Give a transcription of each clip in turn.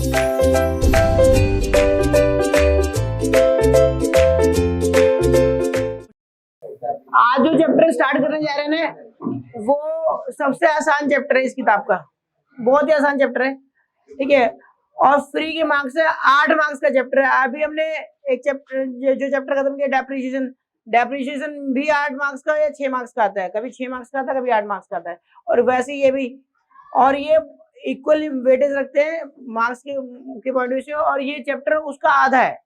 आज जो chapter start करने जा रहे हैं ना, वो सबसे आसान चैप्टर है इस किताब का, बहुत ही आसान चैप्टर है, ठीक है। और फ्री के मार्क्स है, 8 मार्क्स का चैप्टर है। अभी हमने एक चैप्टर जो चैप्टर खत्म किया, डेप्रिसिएशन भी 8 मार्क्स का या 6 मार्क्स का आता है, कभी 6 मार्क्स का आता है, कभी 8 मार्क्स का आता है। और वैसे ये भी, और ये इक्वल वेटेज रखते हैं मार्क्स के पॉइंट ऑफ व्यू से, और ये चैप्टर उसका आधा है,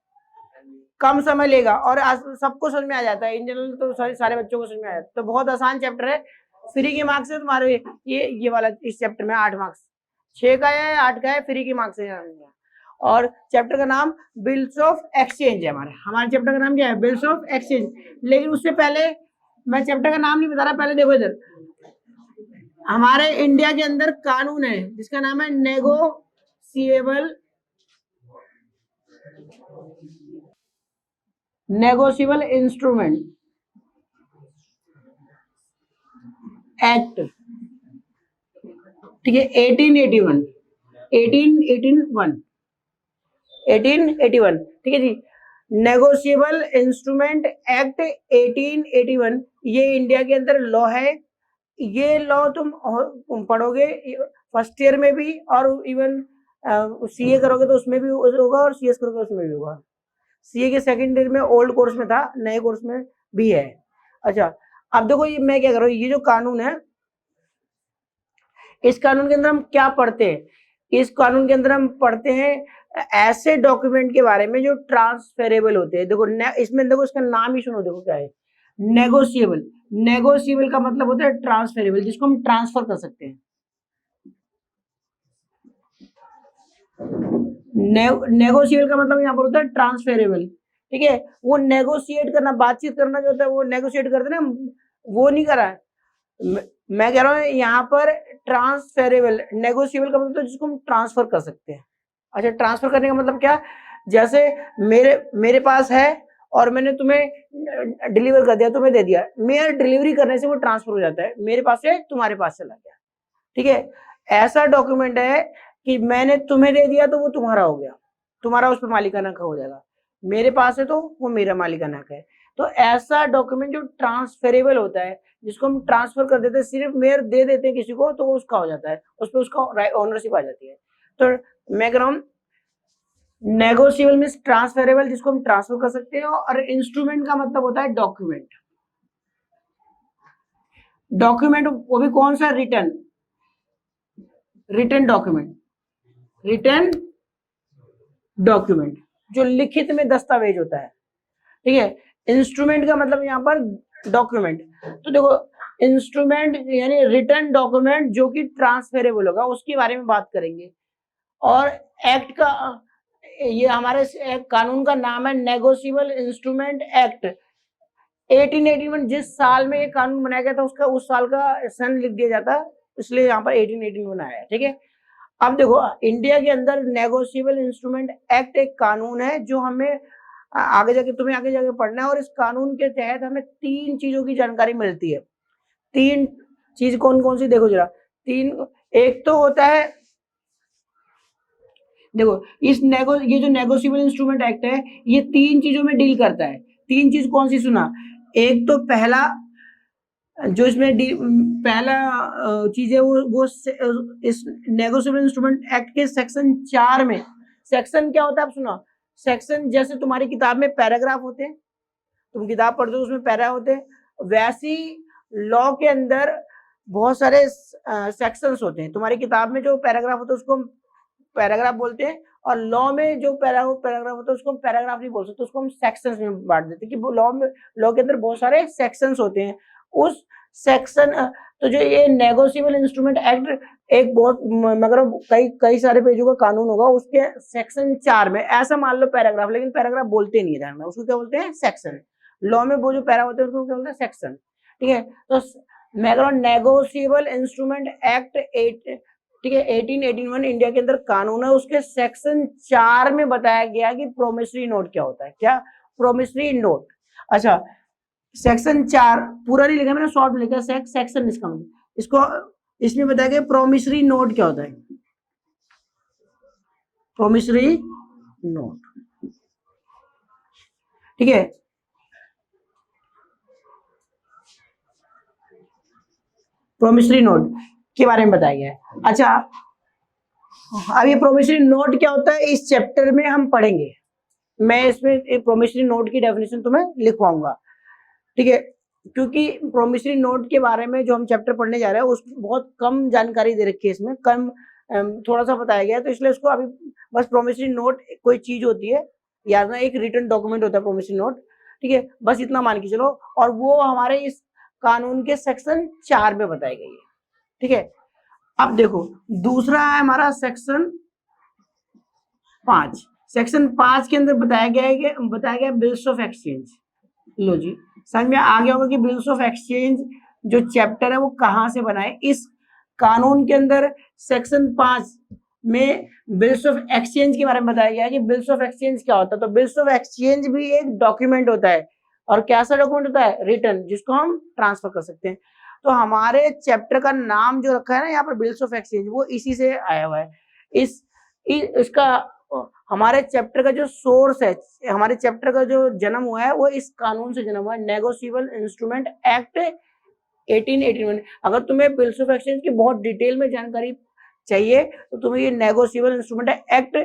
कम समय लेगा और सबको समझ में आ जाता है। इन जनरल तो सारे बच्चों को समझ में आ जाता है, तो बहुत आसान चैप्टर है। फ्री के मार्क्स है तुम्हारे ये वाला, इस चैप्टर में 8 मार्क्स, 6 का है 8 का है, फ्री के मार्क्स है। और चैप्टर का नाम बिल्स ऑफ एक्सचेंज है। हमारे चैप्टर का नाम क्या है? Bills of exchange. लेकिन उससे पहले मैं चैप्टर का नाम नहीं बता रहा, पहले देखो इधर, हमारे इंडिया के अंदर कानून है जिसका नाम है नेगोशिएबल इंस्ट्रूमेंट एक्ट, ठीक है, 1881, ठीक है जी। नेगोशिएबल इंस्ट्रूमेंट एक्ट 1881 ये इंडिया के अंदर लॉ है। ये लॉ तुम पढ़ोगे फर्स्ट ईयर में भी, और इवन सीए करोगे तो उसमें भी होगा, और सीएस करोगे उसमें भी होगा। सीए के सेकंड ईयर में ओल्ड कोर्स में था, नए कोर्स में भी है। अच्छा, अब देखो ये मैं क्या कर रहा हूँ, ये जो कानून है, इस कानून के अंदर हम क्या पढ़ते हैं? इस कानून के अंदर हम पढ़ते हैं ऐसे डॉक्यूमेंट के बारे में जो ट्रांसफेरेबल होते हैं। देखो इसमें देखो, इसका नाम ही सुनो, देखो क्या है, नेगोशिएबल। नेगोशिएबल का मतलब होता है ट्रांसफेरेबल, जिसको हम ट्रांसफर कर सकते हैं। नेगोशिएबल का मतलब यहाँ पर होता है ट्रांसफेरेबल, ठीक है। वो नेगोशिएट करना, बातचीत करना जो होता है, वो नेगोशिएट करते ना, वो नहीं करा। मैं कह रहा हूँ यहाँ पर ट्रांसफेरेबल, नेगोशिएबल का मतलब जिसको हम ट्रांसफर कर सकते हैं। अच्छा, ट्रांसफर करने का मतलब क्या? जैसे मेरे पास है और मैंने तुम्हें डिलीवर कर दिया, तुम्हें दे दिया, मेरे डिलीवरी करने से वो ट्रांसफर हो जाता है, मेरे पास से तुम्हारे पास चला गया, ठीक है। ऐसा डॉक्यूमेंट है कि मैंने तुम्हें दे दिया तो वो तुम्हारा हो गया, तुम्हारा उस पर मालिकाना हक हो जाएगा, मेरे पास है तो वो मेरा मालिकाना हक है। तो ऐसा डॉक्यूमेंट जो ट्रांसफेरेबल होता है, जिसको हम ट्रांसफर कर देते हैं, सिर्फ मेयर दे देते हैं किसी को तो वो उसका हो जाता है, उस पर उसका ओनरशिप आ जाती है। तो मैं कह रहा हूँ नेगोशिएबल मींस ट्रांसफेरेबल, जिसको हम ट्रांसफर कर सकते हैं। और इंस्ट्रूमेंट का मतलब होता है डॉक्यूमेंट। डॉक्यूमेंट वो भी कौन सा? रिटन डॉक्यूमेंट जो लिखित में दस्तावेज होता है, ठीक है। इंस्ट्रूमेंट का मतलब यहाँ पर डॉक्यूमेंट। तो देखो, इंस्ट्रूमेंट यानी रिटन डॉक्यूमेंट जो कि ट्रांसफेरेबल होगा, उसके बारे में बात करेंगे। और एक्ट का, ये हमारे कानून का नाम है नेगोशिएबल इंस्ट्रूमेंट एक्ट 1881। जिस साल में ये कानून बनाया गया था उसका, उस साल का सन लिख दिया जाता है, इसलिए यहाँ पर 1881 आया है, ठीक है। अब देखो, इंडिया के अंदर नेगोशिएबल इंस्ट्रूमेंट एक्ट एक कानून है जो हमें तुम्हें आगे जाके पढ़ना है। और इस कानून के तहत हमें 3 चीजों की जानकारी मिलती है। 3 चीज कौन कौन सी? देखो जरा, 3। एक तो होता है, देखो ये जो नेगोशिएबल इंस्ट्रूमेंट एक्ट है, ये 3 चीजों में डील करता है। 3 चीज कौन सी? सुना, एक तो पहला जो इसमें पहला चीज है वो इस नेगोशिएबल इंस्ट्रूमेंट एक्ट के सेक्शन 4 में, सेक्शन क्या होता है आप सुना, सेक्शन जैसे तुम्हारी किताब में पैराग्राफ होते हैं, तुम किताब पढ़ते हो उसमें पैरा होते हैं, वैसी लॉ के अंदर बहुत सारे सेक्शंस होते हैं। तुम्हारी किताब में जो पैराग्राफ होता है उसको हम पैराग्राफ बोलते हैं, और लॉ में जो पैराग्राफ होता है उसको हम पैराग्राफ नहीं बोल सकते, उसको हम सेक्शंस में बांट देते हैं कि लॉ के अंदर बहुत सारे सेक्शंस होते हैं। उस सेक्शन, तो जो ये नेगोशिएबल इंस्ट्रूमेंट एक्ट एक बहुत, मगर कई सारे पेजों का कानून होगा, उसके सेक्शन 4 में ऐसा मान लो पैराग्राफ, लेकिन पैराग्राफ बोलते नहीं है, उसको क्या बोलते हैं? सेक्शन। लॉ में वो जो पैरा होते हैं उसको क्या बोलते हैं? सेक्शन, ठीक है। तो मैं कह रहा हूँ नेगोशिएबल इंस्ट्रूमेंट एक्ट 8, ठीक है, 1881 इंडिया के अंदर कानून है। उसके सेक्शन 4 में बताया गया कि प्रोमिसरी नोट क्या होता है। क्या? Promissory note. अच्छा, सेक्शन 4 पूरा नहीं लिखा मैंने, शॉर्ट में लिखा सेक्शन, इसका मतलब इसको, इसमें बताया गया प्रोमिसरी नोट क्या होता है। प्रोमिसरी नोट, ठीक है। प्रोमिसरी नोट के बारे में बताया गया है। अच्छा, अब ये प्रोमिसरी नोट क्या होता है इस चैप्टर में हम पढ़ेंगे। मैं इसमें प्रोमिसरी नोट की डेफिनेशन तुम्हें लिखवाऊंगा, ठीक है, क्योंकि प्रोमिसरी नोट के बारे में जो हम चैप्टर पढ़ने जा रहे हैं उसमें बहुत कम जानकारी दे रखी है, इसमें कम थोड़ा सा बताया गया है, तो इसलिए उसको अभी बस प्रोमिसरी नोट कोई चीज होती है यार ना, एक रिटन डॉक्यूमेंट होता है प्रोमिसरी नोट, ठीक है, बस इतना मान के चलो। और वो हमारे इस कानून के सेक्शन 4 में बताई गई है, ठीक है। अब देखो दूसरा है हमारा सेक्शन 5। सेक्शन 5 के अंदर बताया गया बिल्स ऑफ एक्सचेंज। लो जी, समझ में आ गया होगा कि बिल्स ऑफ एक्सचेंज जो चैप्टर है वो कहां से बना है। इस कानून के अंदर सेक्शन 5 में बिल्स ऑफ एक्सचेंज के बारे में बताया गया है कि बिल्स ऑफ एक्सचेंज क्या होता है। तो बिल्स ऑफ एक्सचेंज भी एक डॉक्यूमेंट होता है, और कैसा डॉक्यूमेंट होता है, रिटर्न, जिसको हम ट्रांसफर कर सकते हैं। तो हमारे चैप्टर का नाम जो रखा है ना यहाँ पर बिल्स ऑफ एक्सचेंज, वो इसी से आया हुआ है। इसका हमारे चैप्टर का जो सोर्स है, हमारे चैप्टर का जो जन्म हुआ है वो इस कानून से जन्म हुआ है, नेगोशिएबल इंस्ट्रूमेंट एक्ट 1881। अगर तुम्हें बिल्स ऑफ एक्सचेंज की बहुत डिटेल में जानकारी चाहिए तो तुम्हें ये नेगोशिएबल इंस्ट्रूमेंट एक्ट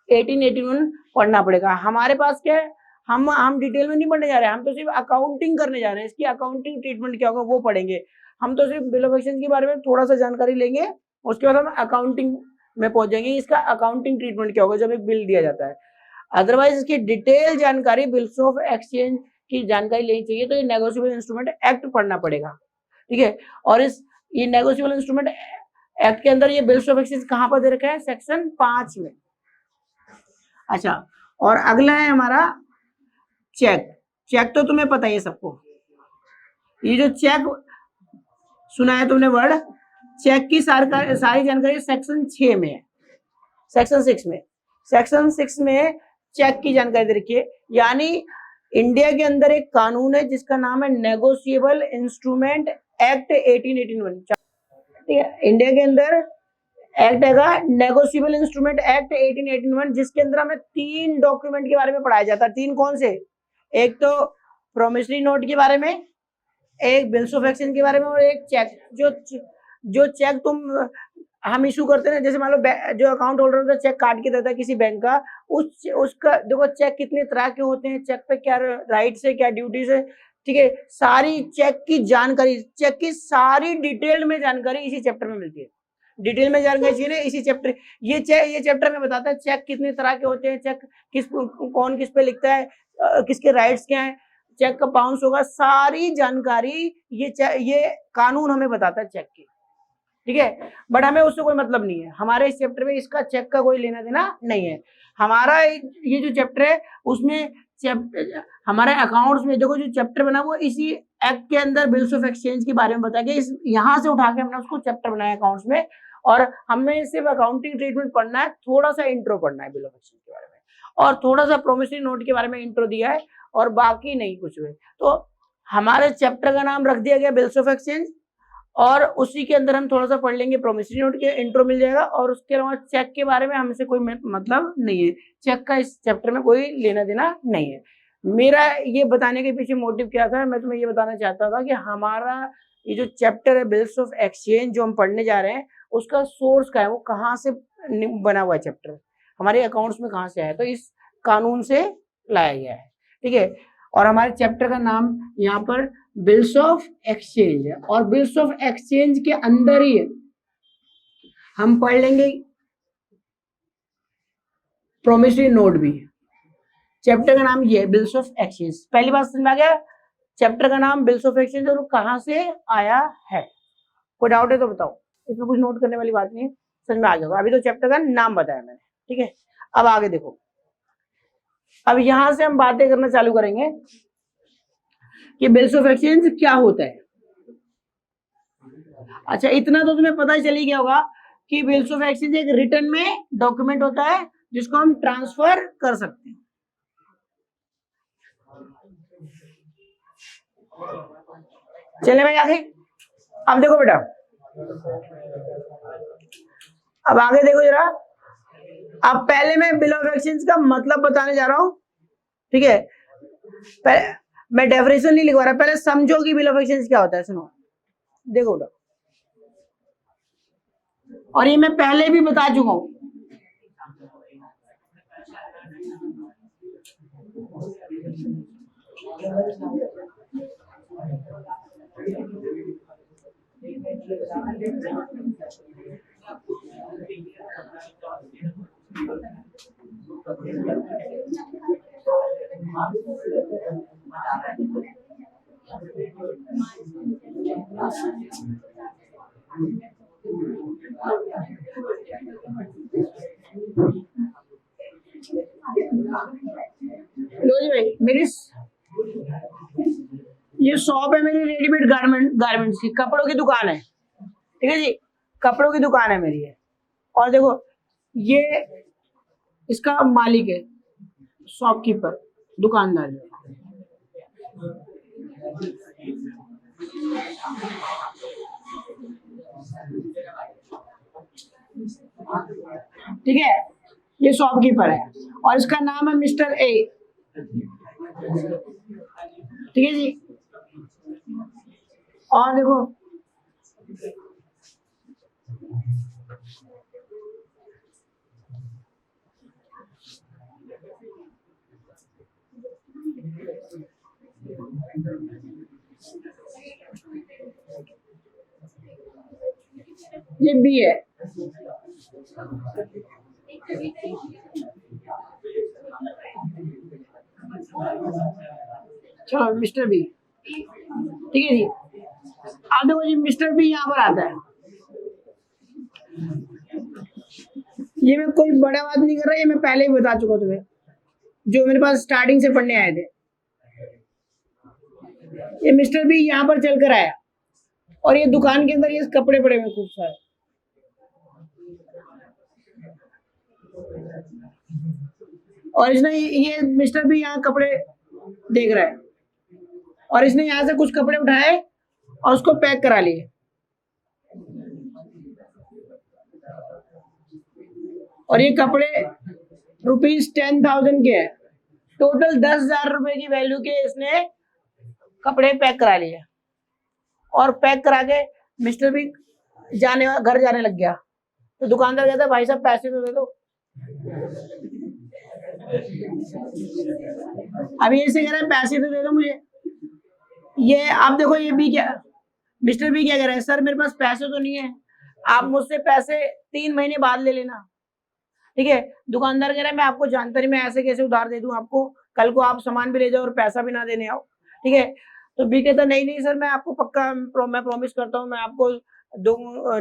1881 पढ़ना पड़ेगा। हमारे पास क्या है, हम डिटेल में नहीं पढ़ने जा रहे हैं, हम तो सिर्फ अकाउंटिंग करने जा रहे हैं, इसकी अकाउंटिंग ट्रीटमेंट क्या होगा वो पढ़ेंगे। हम तो सिर्फ बिल ऑफ एक्सचेंज के बारे में थोड़ा सा जानकारी लेंगे, उसके बाद हम अकाउंटिंग में पहुंच जाएंगे, इसका अकाउंटिंग ट्रीटमेंट क्या होगा जब एक बिल दिया जाता है। अदरवाइज इसकी डिटेल जानकारी बिल्स ऑफ एक्सचेंज की जानकारी लेनी चाहिए तो ये नेगोशिएबल इंस्ट्रूमेंट एक्ट पढ़ना पड़ेगा, ठीक है। और ये नेगोशिएबल इंस्ट्रूमेंट एक्ट के अंदर ये बिल्स ऑफ एक्सचेंज कहां पर दे रखा है, सेक्शन 5 में। अच्छा, और अगला है हमारा चेक। चेक तो तुम्हें पता ही है सबको, ये जो चेक सुना है तुमने वर्ड, चेक की सारी जानकारी सेक्शन 6 में है। सेक्शन 6 में चेक की जानकारी दे रखी है। यानी इंडिया के अंदर एक कानून है जिसका नाम है नेगोशिएबल इंस्ट्रूमेंट एक्ट 1881, ठीक है। इंडिया के अंदर एक्ट है नेगोशिएबल इंस्ट्रूमेंट एक्ट 1881, जिसके अंदर हमें 3 डॉक्यूमेंट के बारे में पढ़ाया जाता है। 3 कौन से, एक तो प्रोमिसरी नोट के बारे में, एक बिल्स ऑफ एक्सचेंज के बारे में, और एक चेक। जो चेक हम इशू करते हैं, जैसे मान लो जो अकाउंट होल्डर होता है चेक काट के देता है किसी बैंक का, उसका देखो चेक कितने तरह के होते हैं, चेक पे क्या राइट्स है, क्या ड्यूटीज है, ठीक है। सारी चेक की जानकारी, चेक की सारी डिटेल में जानकारी इसी चैप्टर में मिलती है। डिटेल में जानकारी चाहिए ना इसी चैप्टर, ये चैप्टर में बताता है चेक कितने तरह के होते हैं, चेक कौन किस पे लिखता है, किसके राइट्स क्या है, चेक कब बाउंस होगा, सारी जानकारी ये कानून हमें बताता है चेक की, ठीक है। बट हमें उससे कोई मतलब नहीं है, हमारे इस चैप्टर में इसका चेक का कोई लेना देना नहीं है। हमारा ये जो चैप्टर है उसमें हमारे अकाउंट्स में देखो जो चैप्टर बना वो इसी एक्ट के अंदर बिल्स ऑफ एक्सचेंज के बारे में बताया गया। इस यहाँ से उठा के हमने उसको चैप्टर बनाया अकाउंट्स में, और हमें सिर्फ अकाउंटिंग ट्रीटमेंट पढ़ना है, थोड़ा सा इंट्रो पढ़ना है बिल ऑफ एक्सचेंज के बारे में, और थोड़ा सा प्रोमिसरी नोट के बारे में इंट्रो दिया है, और बाकी नहीं कुछ हुए। तो हमारे चैप्टर का नाम रख दिया गया बिल्स ऑफ एक्सचेंज, और उसी के अंदर हम थोड़ा सा पढ़ लेंगे प्रोमिसरी नोट के, इंट्रो मिल जाएगा। और उसके अलावा चेक के बारे में हमसे कोई मतलब नहीं है, चेक का इस चैप्टर में कोई लेना देना नहीं है। मेरा ये बताने के पीछे मोटिव क्या था, मैं तुम्हें ये बताना चाहता था कि हमारा ये जो चैप्टर है बिल्स ऑफ एक्सचेंज जो हम पढ़ने जा रहे हैं उसका सोर्स क्या है, वो कहाँ से बना हुआ है चैप्टर, हमारे अकाउंट्स में कहाँ से आया, तो इस कानून से लाया गया है, ठीक है। और हमारे चैप्टर का नाम यहाँ पर बिल्स ऑफ एक्सचेंज है, और बिल्स ऑफ एक्सचेंज के अंदर ही हम पढ़ लेंगे प्रोमिसरी नोट भी। चैप्टर का नाम ये है बिल्स ऑफ एक्सचेंज। पहली बात समझ में आ गया, चैप्टर का नाम बिल्स ऑफ एक्सचेंज और कहां से आया है। कोई डाउट है तो बताओ, इसमें कुछ नोट करने वाली बात नहीं है, समझ में आ गया। अभी तो चैप्टर का नाम बताया मैंने, ठीक है। अब आगे देखो, अब यहां से हम बातें करना चालू करेंगे कि बिल्स ऑफ एक्सचेंज क्या होता है। अच्छा, इतना तो तुम्हें पता ही चली गया होगा कि बिल्स ऑफ एक्सचेंज एक रिटर्न में डॉक्यूमेंट होता है जिसको हम ट्रांसफर कर सकते हैं। चले भाई आगे, अब देखो बेटा, अब आगे देखो जरा, अब पहले मैं बिल ऑफ एक्सचेंज का मतलब बताने जा रहा हूं, ठीक है। पहले मैं डेफिनेशन नहीं लिखवा रहा, पहले समझो कि बिल ऑफ एक्सचेंज क्या होता है। सुनो, देखो बेटा, और ये मैं पहले भी बता चुका हूं। लो जी भाई, मेरी ये शॉप है मेरी, रेडीमेड गारमेंट्स की, कपड़ों की दुकान है, ठीक है जी, कपड़ों की दुकान है मेरी है। और देखो, ये इसका मालिक है, शॉपकीपर, दुकानदार है। ठीक है, ये शॉपकीपर है और इसका नाम है मिस्टर ए, ठीक है जी। और देखो, ये बी है, चलो मिस्टर बी, ठीक है जी। अब देखो जी, मिस्टर बी यहाँ पर आता है। ये मैं कोई बड़ा बात नहीं कर रहा, ये मैं पहले ही बता चुका तुम्हें, जो मेरे पास स्टार्टिंग से पढ़ने आए थे। ये मिस्टर बी यहाँ पर चल कर आया और ये दुकान के अंदर ये कपड़े पड़े हुए खूब सारे, और इसने ये मिस्टर बी यहाँ कपड़े देख रहा है और इसने यहाँ से कुछ कपड़े उठाए और उसको पैक करा लिए। और ये कपड़े ₹10,000 के हैं, टोटल 10,000 रुपए की वैल्यू के इसने कपड़े पैक करा लिए। और पैक करा के मिस्टर भी घर जाने लग गया। तो दुकानदार कहता है भाई साहब पैसे तो दे दो। अभी ऐसे कह रहा है पैसे तो दे दो मुझे। ये आप देखो, ये भी क्या, मिस्टर भी क्या कह रहा है, सर मेरे पास पैसे तो नहीं है, आप मुझसे पैसे 3 महीने बाद ले लेना, ठीक है। दुकानदार कह रहा है मैं आपको जानता नहीं, मैं ऐसे कैसे उधार दे दूं आपको, कल को आप सामान भी ले जाओ और पैसा भी ना देने आओ, ठीक है। तो बी कहता नहीं नहीं सर, मैं आपको पक्का मैं प्रॉमिस करता हूँ, मैं आपको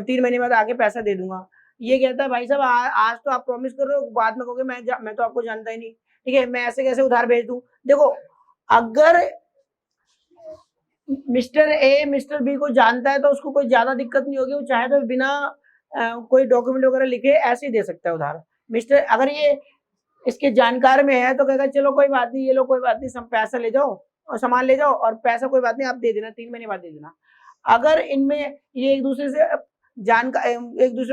3 महीने बाद आके पैसा दे दूंगा। ये कहता है भाई साहब आज तो आप प्रॉमिस कर रहे हो, बाद में कहोगे मैं तो आपको जानता ही नहीं, ठीक है, मैं ऐसे कैसे उधार भेज दूं। देखो, अगर मिस्टर ए मिस्टर बी को जानता है तो उसको कोई ज्यादा दिक्कत नहीं होगी, वो चाहे तो बिना कोई डॉक्यूमेंट वगैरह लिखे ऐसे ही दे सकता है उधार। मिस्टर अगर ये इसके जानकार में है तो कहेगा चलो कोई बात नहीं, ये लो कोई बात नहीं, सब पैसा ले जाओ और सामान ले जाओ और पैसा कोई बात नहीं आप दे देना, 3 महीने बाद दे देना। अगर इनमें ये एक दूसरे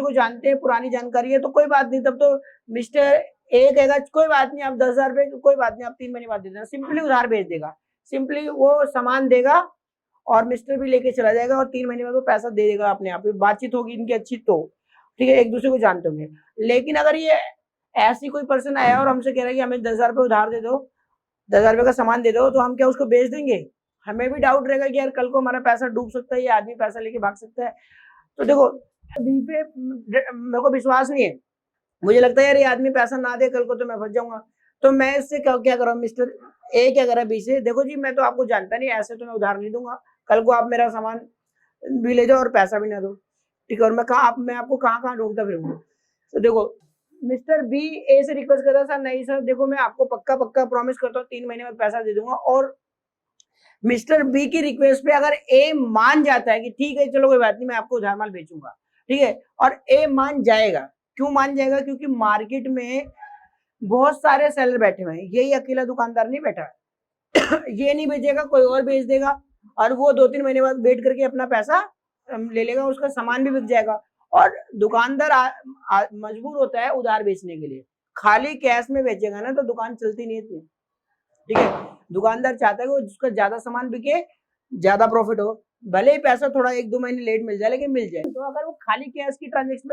को जानते हैं, पुरानी जानकारी है, तो कोई बात नहीं, तब तो मिस्टर ए कहेगा कोई बात नहीं, आप 10,000 रुपए कोई बात नहीं, आप 3 महीने बाद दे देना, सिंपली उधार भेज देगा, सिंपली वो सामान देगा और मिस्टर भी लेके चला जाएगा और 3 महीने बाद वो पैसा दे देगा अपने आप। बातचीत होगी इनकी अच्छी तो, ठीक है, एक दूसरे को जानते होंगे। लेकिन अगर ये ऐसी कोई पर्सन आया और हमसे कह रहा है कि हमें 10,000 रुपए उधार दे दो, 10,000 रुपए का सामान दे दो, तो हम क्या उसको बेच देंगे? हमें भी डाउट रहेगा कि यार कल को हमारा पैसा डूब सकता है, ये आदमी पैसा लेके भाग सकता है। तो देखो, बी पे मेरे को विश्वास नहीं है, मुझे लगता है यार ये आदमी पैसा ना दे कल को तो मैं फंस जाऊंगा। तो मैं इससे क्या कर रहा हूँ, मिस्टर ए क्या कर रहा है बी से, देखो जी मैं तो आपको जानता नहीं, ऐसे तो मैं उधार नहीं दूंगा, कल को आप मेरा सामान भी ले जाओ और पैसा भी ना दो, ठीक है, और मैं आपको कहाँ ढूंढता फिरूंगा। तो देखो, मिस्टर बी ए से रिक्वेस्ट करता सर नहीं सर देखो मैं आपको पक्का प्रॉमिस करता हूँ 3 महीने में पैसा दे दूंगा। और मिस्टर बी की रिक्वेस्ट पे अगर ए मान जाता है कि ठीक है चलो कोई बात नहीं मैं आपको उधार माल बेचूंगा, ठीक है, और ए मान जाएगा, क्यों मान जाएगा? क्योंकि मार्केट में बहुत सारे सेलर बैठे हुए हैं, यही अकेला दुकानदार नहीं बैठा है। ये नहीं बेचेगा, कोई और बेच देगा और वो 2-3 महीने बाद वेट करके अपना पैसा ले लेगा, उसका सामान भी बिक जाएगा और दुकानदार मजबूर होता है उधार बेचने के लिए। खाली कैश में बेचेगा ना तो दुकान चलती नहीं है, ठीक है। दुकानदार चाहता है कि वो जिसका ज्यादा सामान बिके, ज्यादा प्रॉफिट हो, भले ही पैसा थोड़ा 1-2 महीने लेट मिल जाए लेकिन मिल जाए। तो अगर वो खाली कैश की ट्रांजेक्शन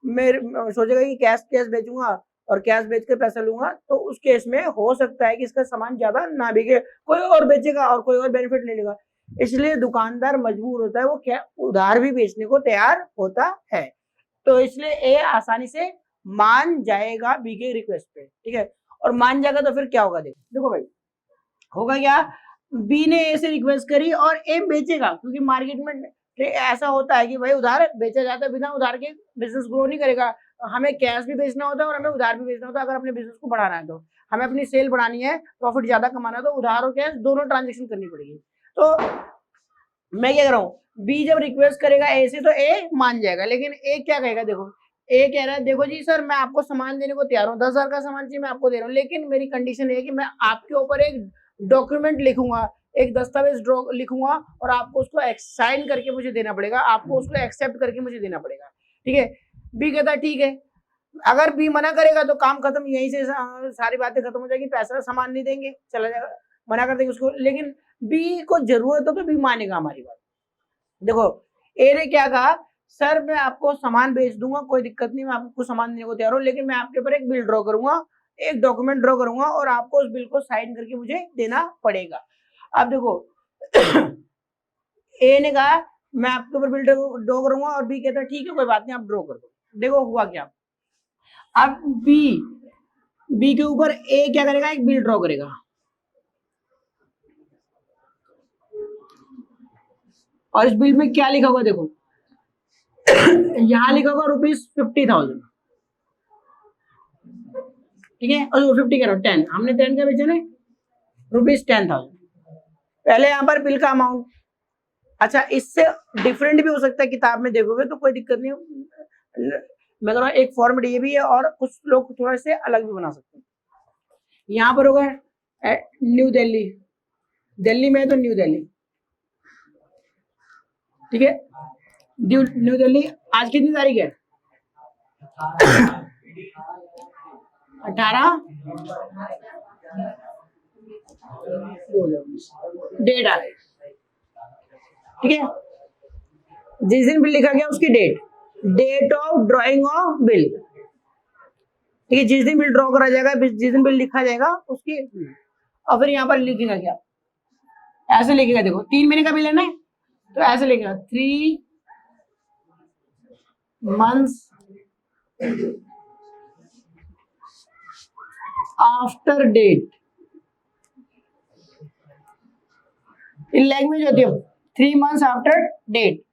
में सोचेगा कि कैश बेचूंगा और कैश बेच के पैसा लूंगा, तो उस केस में हो सकता है कि इसका सामान ज्यादा ना बिके, कोई और बेचेगा और कोई और बेनिफिट ले लेगा। इसलिए दुकानदार मजबूर होता है, वो क्या उधार भी बेचने को तैयार होता है। तो इसलिए ए आसानी से मान जाएगा बी के रिक्वेस्ट पे, ठीक है। और मान जाएगा तो फिर क्या होगा, देखो भाई होगा क्या, बी ने ए से रिक्वेस्ट करी और ए बेचेगा, क्योंकि मार्केट में ऐसा होता है कि भाई उधार बेचा जाता है, बिना उधार के बिजनेस ग्रो नहीं करेगा। हमें कैश भी बेचना होता है और हमें उधार भी बेचना होता है। अगर अपने बिजनेस को बढ़ाना है तो हमें अपनी सेल बढ़ानी है, प्रॉफिट ज्यादा कमाना है, तो उधार और कैश दोनों ट्रांजेक्शन करनी पड़ेगी। तो मैं क्या कर रहा हूँ, बी जब रिक्वेस्ट करेगा ए से तो ए मान जाएगा, लेकिन ए क्या कहेगा, देखो ए कह रहा है देखो जी सर मैं आपको सामान देने को तैयार हूँ, 10,000 का सामान चाहिए मैं आपको दे रहा हूँ, लेकिन मेरी कंडीशन है कि मैं आपके ऊपर एक डॉक्यूमेंट लिखूंगा, एक दस्तावेज लिखूंगा और आपको उसको साइन करके मुझे देना पड़ेगा, आपको उसको एक्सेप्ट करके मुझे देना पड़ेगा, ठीक है। बी कहता है ठीक है। अगर बी मना करेगा तो काम खत्म, यहीं से सारी बातें खत्म हो जाएगी, पैसा सामान नहीं देंगे, चला जाएगा, मना कर देंगे उसको। लेकिन बी को जरूरत हो तो बी मानेगा हमारी बात। देखो ए ने क्या कहा, सर मैं आपको सामान बेच दूंगा, कोई दिक्कत नहीं, मैं आपको सामान देने को तैयार हूँ, लेकिन मैं आपके ऊपर एक बिल ड्रॉ करूंगा, एक डॉक्यूमेंट ड्रॉ करूंगा और आपको उस बिल को साइन करके मुझे देना पड़ेगा। अब देखो ए ने कहा मैं आपके ऊपर बिल ड्रॉ करूंगा और बी कहता है ठीक है कोई बात नहीं आप ड्रॉ कर दो। देखो हुआ क्या, अब बी के ऊपर ए क्या करेगा, एक बिल ड्रॉ करेगा और इस बिल में क्या लिखा होगा, देखो यहां लिखा होगा ₹50,000, ठीक है। और 50 करो 10, हमने 10 का बेचा ना, ₹10,000 पहले यहाँ पर बिल का अमाउंट। अच्छा इससे डिफरेंट भी हो सकता है, किताब में देखोगे तो कोई दिक्कत नहीं, मैं कह रहा हूँ एक फॉर्मेट ये भी है और कुछ लोग थोड़ा से अलग भी बना सकते हैं। यहाँ पर होगा न्यू दिल्ली, दिल्ली में है तो न्यू दिल्ली, ठीक है। न्यू दिल्ली आज कितनी तारीख है, 18 डेट आ रही, ठीक है। जिस दिन बिल लिखा गया उसकी date of drawing of bill, ठीक है। जिस दिन बिल ड्रॉ करा जाएगा, जिस दिन बिल लिखा जाएगा उसकी, और फिर यहाँ पर लिखेगा क्या, ऐसे लिखेगा, देखो 3 महीने का बिल है ना, तो ऐसे लिखेगा 3 months after date. In language होती है 3 months after date.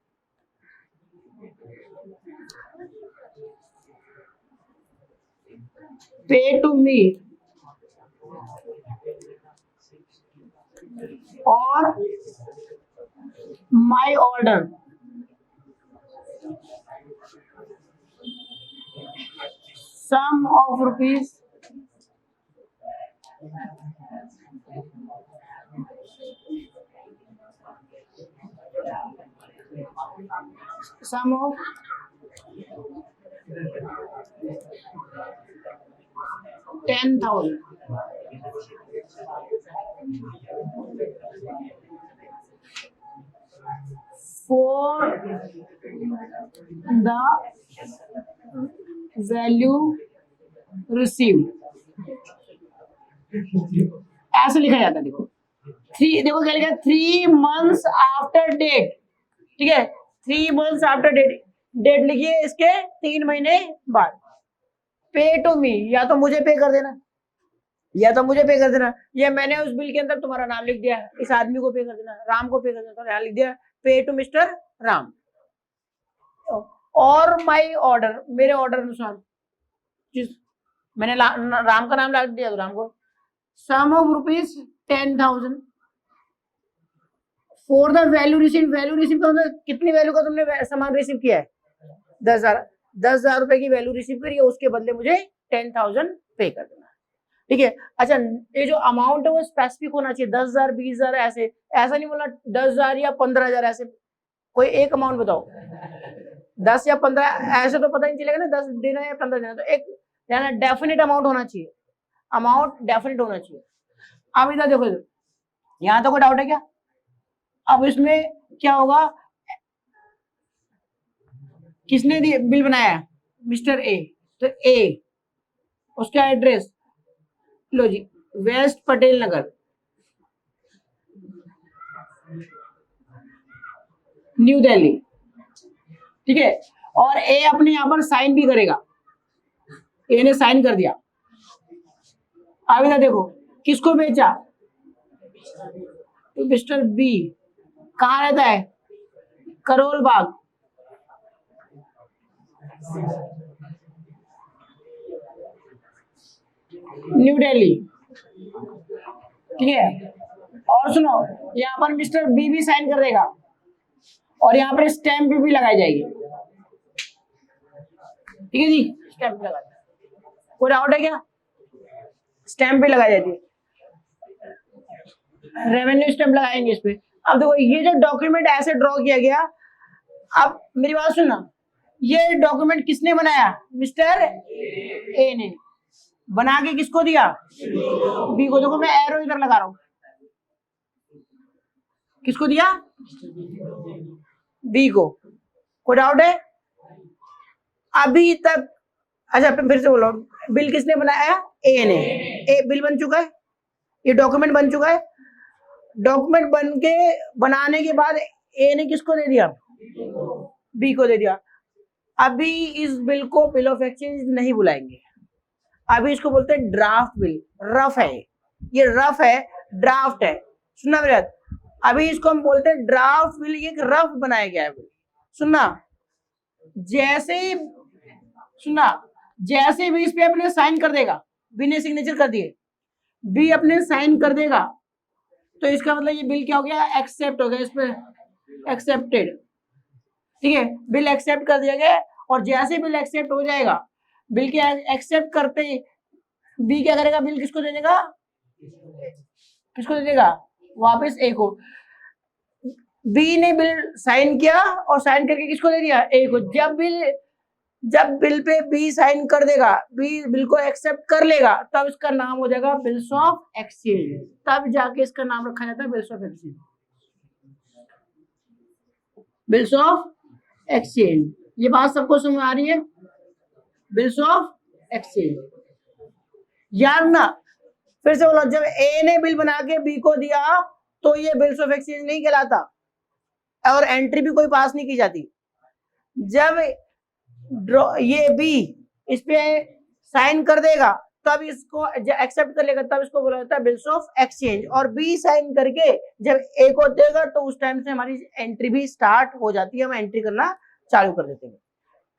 Pay to me और my order sum of rupees sum of $10,000 for the value received, ऐसे लिखा जाता है। देखो देखो क्या लिखा है, 3 months आफ्टर डेट, ठीक है। 3 months आफ्टर डेट लिखिए, इसके 3 महीने बाद। पे टू मी, या तो मुझे पे कर देना, या तो मुझे पे कर देना, या मैंने उस बिल के अंदर तुम्हारा नाम लिख दिया, इस आदमी को पे कर देना, राम को पे कर देना, तो यहाँ लिख दिया पे टू मिस्टर राम, और माई ऑर्डर, मेरे ऑर्डर अनुसार, जिस मैंने राम का नाम लिख दिया तो राम को, sum of ₹10,000 for the value receive. Value receive का मतलब कितनी वैल्यू का तुमने सामान रिसीव किया है, 10,000 रुपए की वैल्यू रिसीव करी है, उसके बदले मुझे 10,000 पे कर देना, ठीक है। अच्छा ये जो अमाउंट है वो स्पेसिफिक होना चाहिए, 10,000 20,000 ऐसा नहीं बोलना 10,000 या 15,000, ऐसे कोई एक अमाउंट बताओ, 10 या 15 ऐसे तो पता नहीं चलेगा ना 10 देना या 15 देना, तो एक डेफिनेट अमाउंट होना चाहिए, अमाउंट डेफिनेट होना चाहिए। अब इधर देखो, इधर यहां तो कोई डाउट है क्या? अब इसमें क्या होगा, किसने बिल बनाया? Mister A. तो ए, उसका एड्रेस लो जी, वेस्ट पटेल नगर, न्यू दिल्ली, ठीक है। और ए अपने यहां पर साइन भी करेगा, ए ने साइन कर दिया। अब इधर देखो, किसको बेचा? तो मिस्टर बी कहाँ रहता है? करोल बाग, न्यू दिल्ली, ठीक है। और सुनो, यहाँ पर मिस्टर बी भी साइन कर देगा और यहाँ पर स्टैंप भी लगाई जाएगी, ठीक है जी। स्टैंप भी लगा, कोई डाउट है क्या? स्टैंप भी लगाई जाती है, रेवेन्यू स्टैंप लगाएंगे इस पे। अब देखो, ये जो डॉक्यूमेंट ऐसे ड्रॉ किया गया, अब मेरी बात सुनना, ये डॉक्यूमेंट किसने बनाया? मिस्टर ए ने बना के किसको दिया? बी को। देखो मैं एरो इधर लगा रहा हूं, किसको दिया? बी को। कोई डाउट है अभी तक? अच्छा फिर से बोलो, बिल किसने बनाया? ए ने। ए बिल बन चुका है, ये डॉक्यूमेंट बन चुका है। डॉक्यूमेंट बनाने के बाद ए ने किसको दे दिया? बी को दे दिया। अभी इस बिल को बिल ऑफ एक्सचेंज नहीं बुलाएंगे, अभी इसको बोलते हैं ड्राफ्ट बिल। रफ है ये, रफ है, ड्राफ्ट है, सुनना मेरे बात। अभी इसको हम बोलते हैं ड्राफ्ट बिल, ये रफ बनाया गया है बिल। सुनना, जैसे भी इस पे अपने साइन कर देगा, बी ने सिग्नेचर कर दिए, बी अपने साइन कर देगा, तो इसका मतलब ये बिल क्या हो गया? एक्सेप्ट हो गया, इस पे एक्सेप्टेड, ठीक है। बिल एक्सेप्ट कर दिया गया। और जैसे बिल एक्सेप्ट हो जाएगा, बिल के एक्सेप्ट करते ही बी क्या करेगा? बिल किसको दे देगा? किसको दे देगा? वापस ए को। बी ने बिल साइन किया और साइन करके किसको दे दिया? ए को। जब बिल पे बी साइन कर देगा, बी बिल को एक्सेप्ट कर लेगा, तब इसका नाम हो जाएगा बिल्स ऑफ एक्सचेंज। तब जाके इसका नाम रखा जाता है bills of exchange, bills of exchange. ये बात सबको समझ आ रही है? बिल्स ऑफ एक्सचेंज, यार ना। फिर से बोलो, जब ए ने बिल बना के बी को दिया, तो ये बिल्स ऑफ एक्सचेंज नहीं कहलाता और एंट्री भी कोई पास नहीं की जाती। जब ये बी इस पे साइन कर देगा, तब इसको एक्सेप्ट कर लेगा, तब इसको बोला जाता है बिल्स ऑफ एक्सचेंज। और बी साइन करके जब ए को देगा, तो उस टाइम से हमारी एंट्री भी स्टार्ट हो जाती है, हम एंट्री करना चालू कर देते हैं।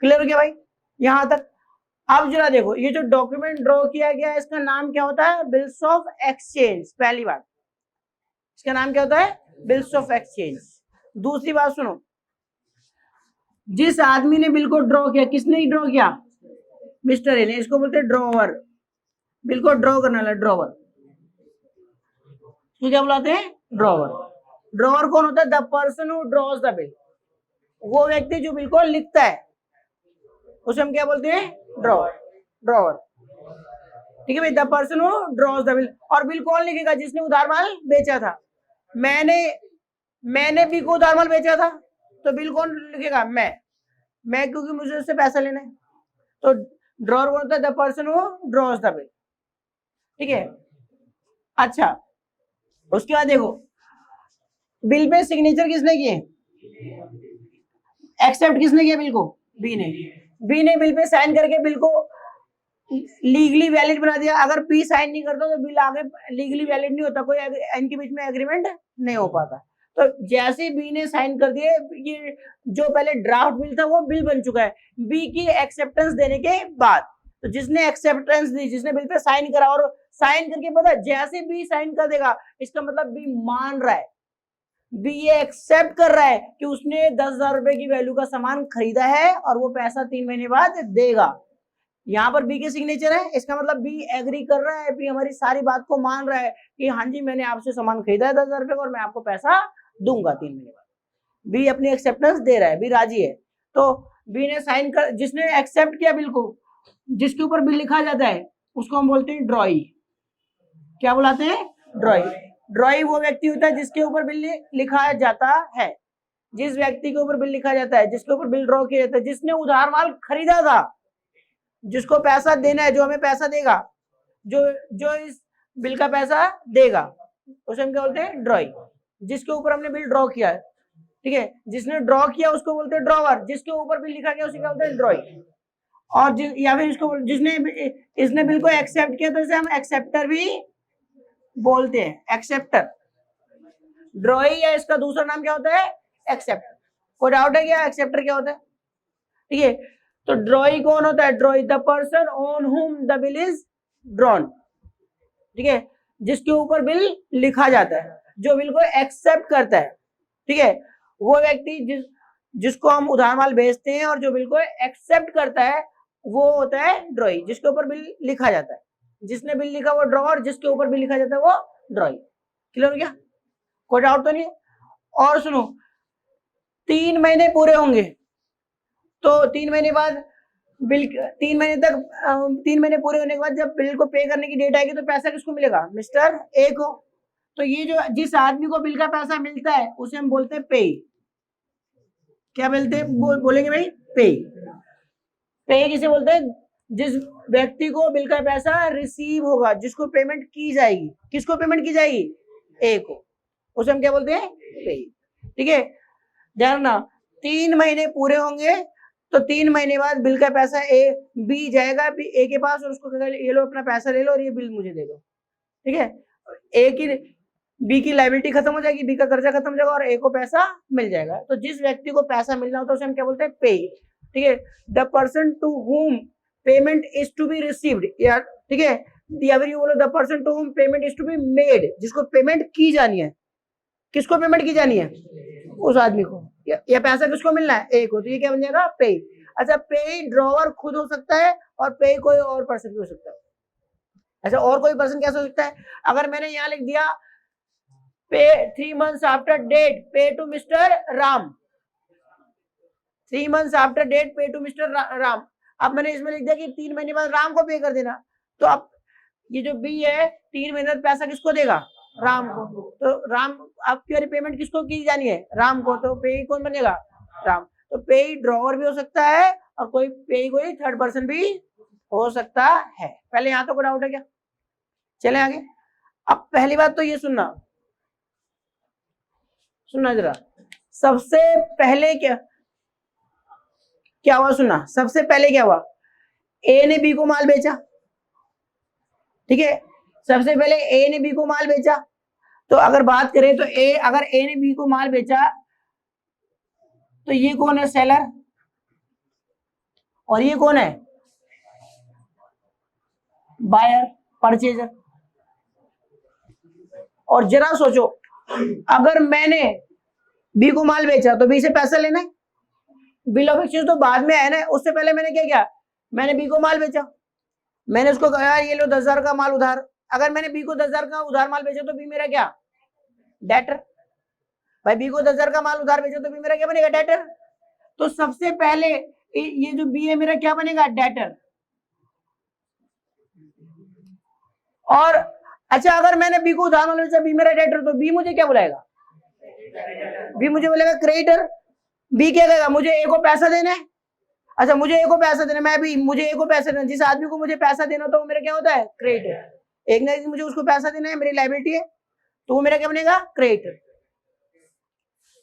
क्लियर हो गया भाई यहां तक? अब जरा देखो, ये जो डॉक्यूमेंट ड्रॉ किया गया है, इसका नाम क्या होता है? Bills of exchange. पहली बात, इसका नाम क्या होता है? Bills of exchange. दूसरी बात सुनो, जिस आदमी ने बिल को ड्रॉ किया, किसने ड्रॉ किया? मिस्टर ए ने। इसको बोलते हैं ड्रॉवर। बिल को ड्रॉ करने वाला ड्रॉवर, तो क्या बुलाते हैं? ड्रॉवर। ड्रॉवर कौन होता है? The person who draws the bill. वो व्यक्ति जो बिल को लिखता है, उसे हम क्या बोलते हैं? ड्रॉवर। ड्रॉवर, ठीक है भाई। The person who draws the bill. और बिल कौन लिखेगा? जिसने उधार माल बेचा था। मैंने बी को उधार माल बेचा था, तो बिल कौन लिखेगा? मैं क्योंकि मुझे उससे पैसा लेना है। तो ड्रॉवर कौन होता है? The person who draws the bill, ठीक है। अच्छा, उसके बाद देखो, बिल पे सिग्नेचर किसने किए? एक्सेप्ट किसने किया बिल को? बी ने। बी ने बिल पे साइन करके बिल को लीगली वैलिड बना दिया। अगर बी साइन नहीं करता तो बिल आगे लीगली वैलिड नहीं होता, कोई इनके बीच में एग्रीमेंट नहीं हो पाता। तो जैसे बी ने साइन कर दिए, ये जो पहले ड्राफ्ट बिल था वो बिल बन चुका है बी की एक्सेप्टेंस देने के बाद। तो जिसने एक्सेप्टेंस दी, जिसने बिल पे साइन करा, और साइन करके पता जैसे बी साइन कर देगा, इसका मतलब बी मान रहा है, बी ये एक्सेप्ट कर रहा है कि उसने 10,000 रुपए की वैल्यू का सामान खरीदा है और वो पैसा 3 महीने बाद देगा। यहाँ पर बी के सिग्नेचर है, इसका मतलब बी एग्री कर रहा है, बी हमारी सारी बात को मान रहा है कि हाँ जी मैंने आपसे सामान खरीदा है 10,000 रुपए का और मैं आपको पैसा दूंगा 3 महीने बाद। बी अपनी एक्सेप्टेंस दे रहा है, बी राजी है। तो बी ने साइन कर, जिसने एक्सेप्ट किया बिल को, जिसके ऊपर बिल लिखा जाता है उसको हम बोलते हैं ड्रॉई। क्या बुलाते हैं? ड्रॉई। ड्रॉई वो व्यक्ति होता है जिसके ऊपर बिल लिखा जाता है, जिस व्यक्ति के ऊपर बिल लिखा जाता है, जिसके ऊपर बिल ड्रॉ किया जाता है, जिसने उधार माल खरीदा था, जिसको पैसा देना है, जो हमें पैसा देगा, जो इस बिल का पैसा देगा, उसे हम क्या बोलते हैं? ड्रॉई। जिसके ऊपर हमने बिल ड्रॉ किया है, ठीक है, जिसने ड्रॉ किया उसको बोलते हैं ड्रॉवर, जिसके ऊपर बिल लिखा गया उसे क्या बोलते हैं? ड्रॉई। और या फिर इसको इसने बिल को एक्सेप्ट किया तो इसे हम एक्सेप्टर भी बोलते हैं, एक्सेप्टर। ड्रॉई या इसका दूसरा नाम क्या होता है? एक्सेप्टर। कोई डाउट है क्या एक्सेप्टर क्या होता है? ठीक है, तो ड्रॉई कौन होता है? ड्रॉई the person on whom the bill is drawn, ठीक है, जिसके ऊपर बिल लिखा जाता है, जो बिल को एक्सेप्ट करता है, ठीक है, वो व्यक्ति जिसको हम उधार माल बेचते हैं और जो बिल को एक्सेप्ट करता है वो होता है ड्रॉई, जिसके ऊपर बिल लिखा जाता है। जिसने बिल लिखा वो ड्रॉवर, जिसके ऊपर बिल लिखा जाता है वो ड्रॉई। क्लियर हो गया? कोई डाउट तो नहीं? और सुनो, 3 महीने पूरे होंगे तो 3 महीने बाद बिल, 3 महीने तक 3 महीने पूरे होने के बाद जब बिल को पे करने की डेट आएगी तो पैसा किसको मिलेगा? मिस्टर ए को। तो ये जो जिस आदमी को बिल का पैसा मिलता है उसे हम बोलते हैं पे। क्या बोलते हैं? बोलेंगे भाई पे। पे किसे बोलते हैं? जिस व्यक्ति को बिल का पैसा रिसीव होगा, जिसको पेमेंट की जाएगी। किसको पेमेंट की जाएगी? ए को। उसे हम क्या बोलते हैं? पे। ठीक है, ध्यान रखना, 3 महीने पूरे होंगे तो 3 महीने बाद बिल का पैसा बी जाएगा ए के पास और उसको कहेगा ये लो अपना पैसा ले लो और ये बिल मुझे दे दो। ठीक है, बी की लायबिलिटी खत्म हो जाएगी, बी का कर्जा खत्म हो जाएगा और ए को पैसा मिल जाएगा। तो जिस व्यक्ति को पैसा मिलना होता है उसे हम क्या बोलते हैं? पे। ठीक है, the person to whom payment is to be received, या ठीक है, या फिर ये बोलो the person to whom payment is to be made, जिसको पेमेंट की जानी है। किसको पेमेंट की जानी है? उस आदमी को। या पैसा किसको मिलना है? ए को। तो ये क्या बन जाएगा? पे। अच्छा, पे ड्रॉवर खुद हो सकता है और पे कोई और पर्सन भी हो सकता है। अच्छा, और कोई पर्सन कैसे हो सकता है? अगर मैंने यहां लिख दिया pay 3 months after date pay to mister Ram, 3 months after date pay to mister Ram. अब मैंने इसमें लिख दिया कि 3 महीने बाद राम को पे कर देना, तो अब ये जो बी है 3 महीने पैसा किसको देगा? राम को। तो राम, आपकी पेमेंट किसको की जानी है? राम को। तो पे कौन बनेगा? राम। तो पे ड्रॉवर भी हो सकता है और कोई पे कोई थर्ड पर्सन भी हो सकता है। पहले यहां तो कोई डाउट है क्या? चले आगे। अब पहली बात तो ये सुनना जरा, सबसे पहले क्या हुआ? सुनना, सबसे पहले क्या हुआ? ए ने बी को माल बेचा। ठीक है, सबसे पहले ए ने बी को माल बेचा। तो अगर बात करें तो अगर ए ने बी को माल बेचा तो ये कौन है? सेलर। और ये कौन है? Buyer, purchaser. और जरा सोचो, अगर मैंने बी को माल बेचा तो बी से पैसा लेना है। बिल ऑफ एक्सचेंज तो बाद में है ना, उससे पहले मैंने क्या किया? मैंने बी को माल बेचा, मैंने उसको कहा ये लो 10,000 का माल उधार। अगर मैंने बी को 10,000 का उधार माल बेचा तो बी मेरा क्या? डेटर। भाई बी को 10,000 का माल उधार बेचा तो बी मेरा क्या बनेगा? डेटर। तो सबसे पहले ये जो बी है मेरा क्या बनेगा? डेटर। और अच्छा, अगर मैंने बी को उधार माल बेचा, बी मेरा डेटर, तो बी मुझे क्या बुलाएगा? बी मुझे बोलेगा क्रेडिटर। बी क्या कहेगा? मुझे ए को पैसा देना है। अच्छा, मुझे ए को पैसा देना, मैं भी मुझे ए को पैसा देना, जिस आदमी को मुझे पैसा देना होता है वो मेरा क्या होता है? क्रेडिटर। एक ना मुझे उसको पैसा देना है, मेरी लायबिलिटी है, तो वो मेरा क्या बनेगा? क्रेडिटर।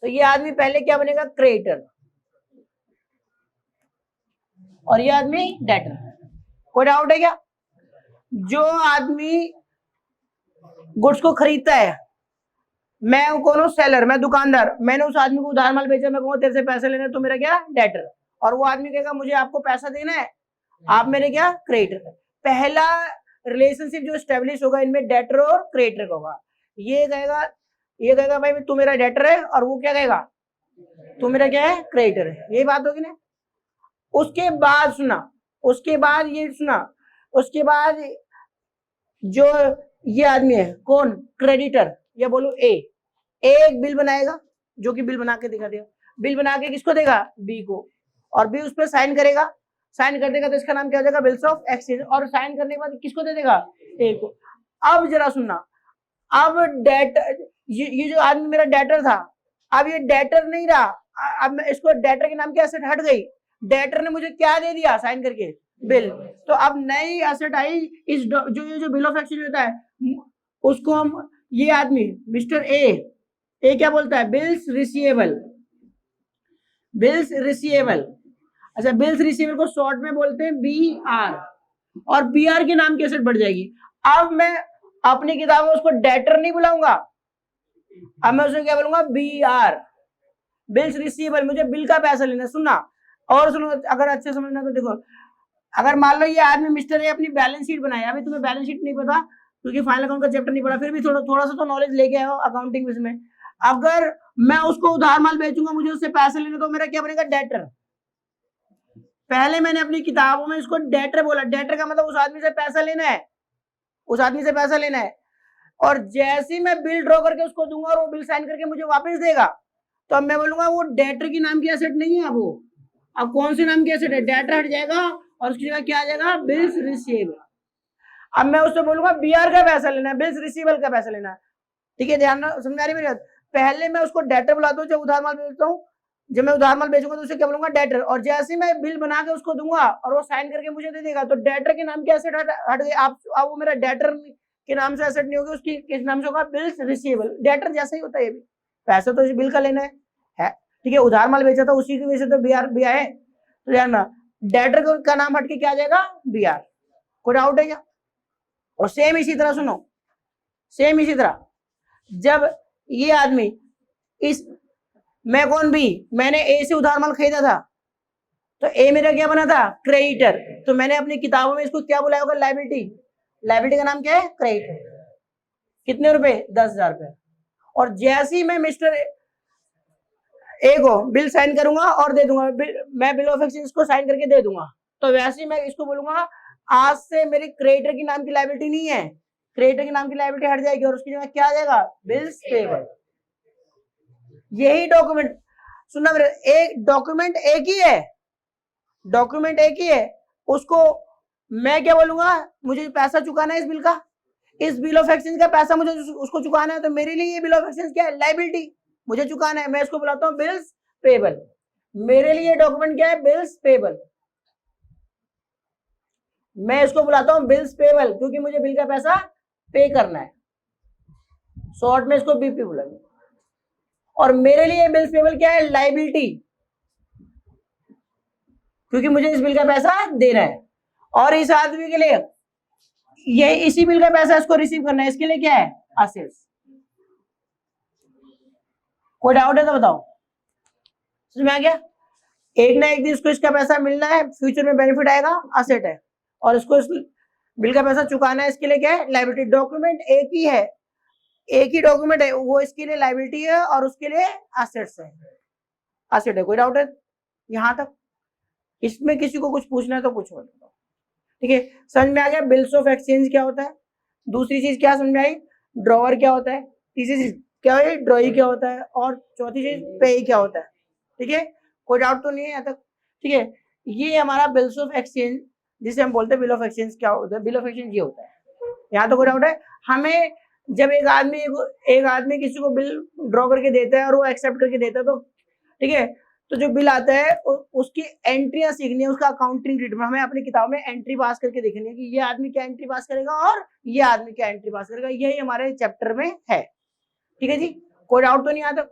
तो ये आदमी पहले क्या बनेगा? क्रेडिटर, और ये आदमी डेटर। कोई डाउट है क्या? जो आदमी गुड्स को खरीदता है, मैं कौन हूं? सेलर, मैं दुकानदार, मैंने उस आदमी को उधार माल बेचा, मैं कहूँ तेरे से पैसे लेने, तो मेरा क्या? डेटर। और वो आदमी कहेगा मुझे आपको पैसा देना है, आप मेरे क्या? क्रेडिटर। पहला रिलेशनशिप जो स्टेब्लिश होगा इनमें डेटर और क्रेडिटर का होगा। ये कहेगा भाई तू मेरा डेटर है, और वो क्या कहेगा? तू मेरा क्या है? क्रेडिटर है। यही बात होगी ना। उसके बाद उसके बाद जो ये आदमी है कौन? क्रेडिटर, या बोलो ए एक बिल बनाएगा, जो कि बिल बना के दिखा देगा। बिल बना के किसको देगा? बी को, और बी उस पर साइन करेगा। साइन कर देगा तो इसका नाम क्या हो जाएगा, बिल्स ऑफ एक्सचेंज। और साइन करने के बाद किसको दे देगा, ए को। अब जरा सुनना, अब डेटर, ये जो आदमी मेरा डेटर था, अब ये डेटर नहीं रहा, अब मैं इसको डेटर के नाम की एसेट हट गई, डेटर ने मुझे क्या दे दिया साइन करके, बिल। तो अब नई एसेट आई, इस जो बिल ऑफ एक्सचेंज होता है उसको हम, ये आदमी मिस्टर ए क्या बोलता है, बिल्स रिसीवेबल, बिल्स रिसीवेबल। अच्छा, बिल्स रिसीवेबल को शॉर्ट में बोलते हैं बी आर, और बी आर के नाम की एसेट बढ़ जाएगी। अब मैं अपनी किताब में उसको डेटर नहीं बुलाऊंगा, अब मैं उसको क्या बोलूंगा, बी आर, बिल्स रिसीवेबल। मुझे बिल का पैसा लेना, सुनना और सुनो, अगर अच्छे समझना तो देखो, अगर मान लो ये आदमी मिस्टर ए अपनी बैलेंस शीट बनाया, अभी तुम्हें बैलेंस शीट नहीं पता क्योंकि फाइनल अकाउंट का चैप्टर नहीं पढ़ा, फिर भी थोड़ा सा तो नॉलेज लेके आए हो अकाउंटिंग में। अगर मैं उसको उधार माल बेचूंगा, मुझे उससे पैसे लेने, तो मेरा क्या बनेगा, डेटर। पहले मैंने अपनी किताबों में इसको डेटर बोला, डेटर का मतलब उस आदमी से पैसा लेना है, उस आदमी से पैसा लेना है। और जैसे ही मैं बिल ड्रॉ करके उसको दूंगा और वो बिल साइन करके मुझे वापस देगा, तो अब मैं बोलूंगा वो डेटर की नाम की एसेट नहीं है, अब कौन सी नाम की एसेट है, डेटर हट जाएगा और उसकी जगह क्या आ जाएगा, बिल्स रिसीवेबल। अब मैं उससे बोलूंगा बीआर का पैसा लेना है, बिल्स रिसीवेबल का पैसा लेना है। ठीक है, ध्यान समझा रही मेरी बात। पहले मैं उसको डेटर बुलाता हूँ जब उधार माल बेचता हूँ, जब मैं उधार माल बेचूंगा तो उसे क्या बोलूंगा, डेटर। और जैसे मैं बिल बना के उसको दूंगा और वो साइन करके मुझे दे देगा, तो डेटर के नाम की एसेट हट गई। अब वो मेरा डेटर के नाम से एसेट नहीं होगी, उसकी किस नाम से होगा, बिल्स रिसीवेबल। डेटर जैसा ही होता है, ये भी पैसा तो इस बिल का लेना है। ठीक है, उधार माल बेचा था उसी की वजह से तो बीआर भी आए, तो जानना डेटर का नाम हटके क्या आ जाएगा, बीआर। कोई डाउट है क्या? और सेम इसी तरह सुनो, सेम इसी तरह जब ये आदमी इस, मैं कौन बी, मैंने ए से उधार माल खरीदा था, तो ए मेरा क्या बना था, क्रेडिटर। तो मैंने अपनी किताबों में इसको क्या बुलाया होगा, लायबिलिटी। लायबिलिटी का नाम क्या है, क्रेडिटर। कितने रुपए, 10,000 रुपए। और जैसे ही मैं मिस्टर ए को बिल साइन करूंगा और दे दूंगा, मैं बिल ऑफ एक्सचेंज को साइन करके दे दूंगा, तो वैसे ही मैं इसको बोलूंगा आज से मेरी क्रेडिटर की नाम की लायबिलिटी नहीं है, क्रेडिटर के नाम की लायबिलिटी हट जाएगी और उसकी जगह क्या आ जाएगा, बिल्स पेबल। यही डॉक्यूमेंट, सुनना मेरे, एक डॉक्यूमेंट एक ही है, डॉक्यूमेंट एक ही है, उसको मैं क्या बोलूंगा, मुझे पैसा चुकाना है इस बिल का, इस बिल ऑफ एक्सचेंज का पैसा मुझे उसको चुकाना है, तो मेरे लिए ये बिल ऑफ एक्सचेंज क्या है, लायबिलिटी, मुझे चुकाना है, मैं इसको बुलाता हूँ बिल्स पेबल। मेरे लिए डॉक्यूमेंट क्या है, बिल्स पेबल, मैं इसको बुलाता हूँ बिल्स पेबल क्योंकि मुझे बिल का पैसा पे करना है, शॉर्ट में इसको बीपी बुलाएंगे। और मेरे लिए बिल्स पेबल क्या है, लायबिलिटी, क्योंकि मुझे इस बिल का पैसा देना है। और इस आदमी के लिए ये इसी बिल का पैसा इसको रिसीव करना है, इसके लिए क्या है, असेट्स। कोई डाउट है तो बताओ, समझ में आ गया? एक ना एक दिन इसको इसका पैसा मिलना है, फ्यूचर में बेनिफिट आएगा, असेट है, और इसको इस बिल का पैसा चुकाना है, इसके लिए क्या है, लायबिलिटी। डॉक्यूमेंट एक ही है, एक ही डॉक्यूमेंट है, वो इसके लिए लायबिलिटी है और उसके लिए असेट्स है, असेट है। कोई डाउट है यहां तक? इसमें किसी को कुछ पूछना है तो पूछो। ठीक है, समझ में आ गया बिल्स ऑफ एक्सचेंज क्या होता है, दूसरी चीज क्या समझ में आई, ड्रॉवर क्या होता है, तीसरी चीज क्या है, ड्रॉई क्या होता है, और चौथी चीज पे क्या होता है। ठीक है, कोई डाउट तो नहीं है यहाँ तक? ठीक है, ये हमारा बिल्स ऑफ एक्सचेंज जिसे हम बोलते हैं बिल ऑफ एक्सचेंज क्या होता है, बिल ऑफ एक्सचेंज ये होता है। यहाँ तो कोई डाउट है? हमें जब एक आदमी किसी को बिल ड्रॉ करके देता है और वो एक्सेप्ट करके देता है, तो ठीक है, तो जो बिल आता है उसकी एंट्रियां सीखनी है, उसका अकाउंटिंग ट्रीटमेंट हमें अपनी किताब में एंट्री पास करके देखनी है कि ये आदमी क्या एंट्री पास करेगा और ये आदमी क्या एंट्री पास करेगा, यही हमारे चैप्टर में है। ठीक है जी, कोई डाउट तो नहीं आता?